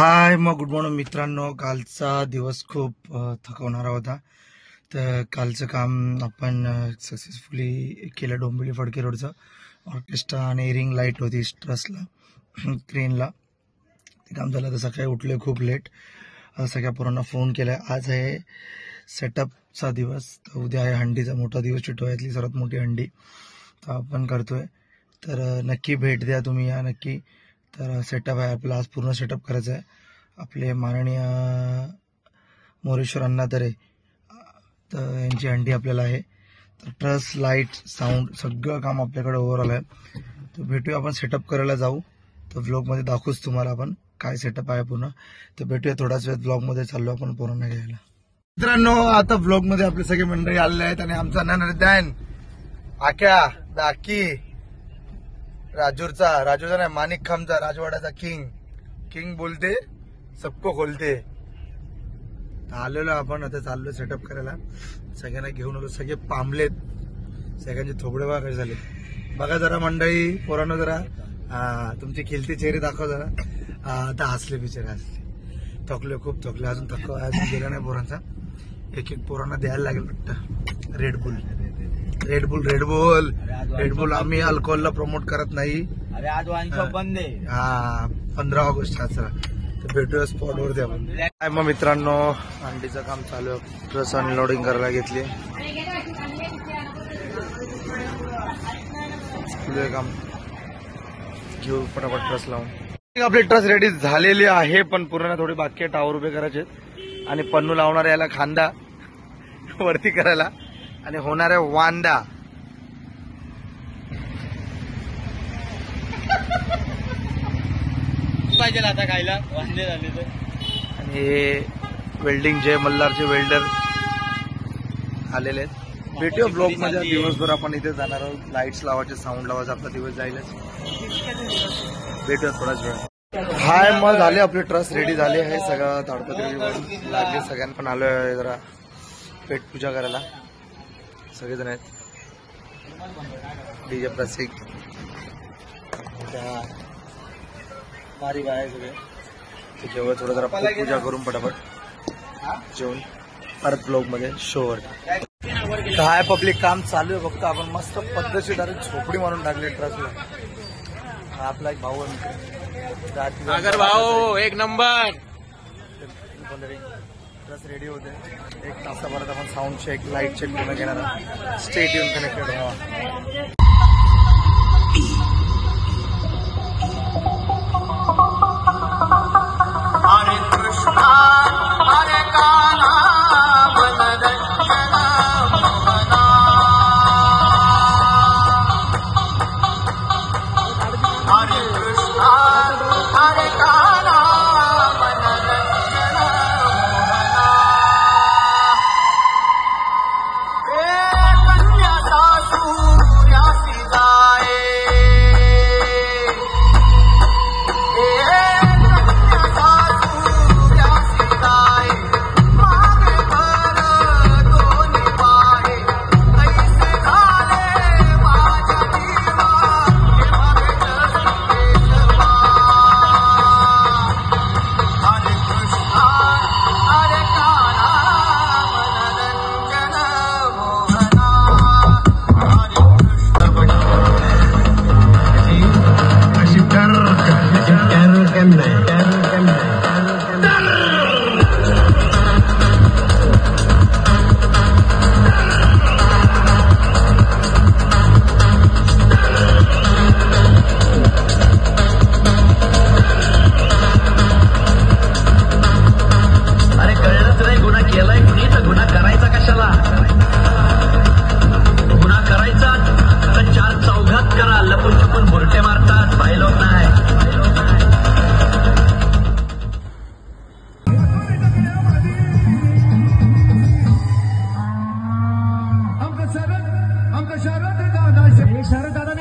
हाय मग good morning मित्रांनो. कालचा दिवस खूप थकवणारा होता. तर कालचं काम आपण सक्सेसफुली केलं. डोंबिवली फडके रोडचं ऑर्केस्ट्रा आणि रिंग लाईट होती ट्रसला क्रेनला, ते काम झालं. तर सकाळी उठले खूप लेट. सगळ्या पोरांना फोन केला. आज आहे सेटअपचा दिवस. तर उद्या आहे हंडीचा मोठा दिवस, चिटोळ्यातली सर्वात मोठी हंडी. तर आपण करतोय. तर नक्की भेट द्या तुम्ही, या नक्की. तर सेटअप आहे आपला, आज पूर्ण सेटअप करायचं आहे. आपले माननीय मोरेश्वर अण्णा तर यांची हंडी आपल्याला आहे. तर ट्रस, लाईट, साऊंड सगळं काम आपल्याकडे ओव्हरऑल आहे. तर भेटूया, आपण सेटअप करायला जाऊ. तर व्लॉगमध्ये दाखवूच तुम्हाला आपण काय सेटअप आहे पूर्ण. तर भेटूया थोडाच वेळ. व्लॉगमध्ये चाललो आपण पोरांना घ्यायला. मित्रांनो, आता व्लॉगमध्ये आपले सगळे मंडळी आलेले आहेत आणि आमचा ननरदैन आक्या दाकी राजूचा नाही, माणिक खामचा, राजवाड्याचा किंग बोलते, सबको खोलते. आलेलो आपण, आता चाललो सेटअप करायला. सगळ्यांना घेऊन आलो. सगळे पांबलेत, सगळ्यांचे थोबडे बघा कसे झाले. बघा जरा मंडळी, पोरांनो जरा तुमचे खिलते चेहरे दाखव जरा. आता हसले बिचारे, हसले. थकले, खूप थकले. अजून थकवा अजून गेला नाही पोरांचा. एक पोरांना द्यायला लागेल वाटतं रेडबुल. आम्ही अल्कोहोलला प्रमोट करत नाही. अरे आज वाईन शॉप बंद आहे. 15 ऑगस्ट हा. चला तर भेटूया स्पॉटवरती आपण. काय मग मित्रांनो, अंडीचं काम चालू आहे. ट्रस अनलोडिंग करायला घेतली. काम घेऊ पटापट ट्रस लावून. आपली ट्रस रेडी झालेली आहे, पण पूर्ण थोडी बाकी आहे. टावर उभे करायचे आणि पन्नू लावणार याला खांदा वरती करायला आणि होणार आहे वांदा. पाहिजे आता खायला वांदे झाले तर. आणि हे वेल्डिंगचे मल्हारचे वेल्डर आलेले आहेत. भेटूया ब्लॉग मध्ये. दिवसभर आपण इथे जाणार आहोत. लाईट्स लावायचे, साऊंड लावायचं, आपला दिवस जाईलच. भेटूया थोडाच वेळ. हाय मग झाले आपले ट्रस रेडी झाले आहे. सगळं ताडपत्री लागले. सगळ्यांना पण आलोय जरा पेट पूजा करायला. सगळेजण आहेत. डीजे प्रसिक मारी बाय सगळे. जेव्हा थोडं जरा पूजा करून पटापट जेवण परत ब्लॉग मध्ये शोवर. काय पब्लिक काम चालू आहे. फक्त आपण मस्त पद्धतशीर डायरेक्ट झोपडी मारून टाकले ट्रसला. आपला एक भाऊ सागर भाऊ एक नंबर. ट्रस रेडी होते. एक तासाभरात आपण साऊंड चेक, लाईट चेक पूर्ण घेणार आहोत. स्टे ट्यून, कनेक्टेड राहा. हरे कृष्णा हरे कान्हा मनरंजना मोहना. हरे कृष्णा हरे कान्हा मनरंजना मोहना. कन्या सासूर्यासी जाए. शरद दादा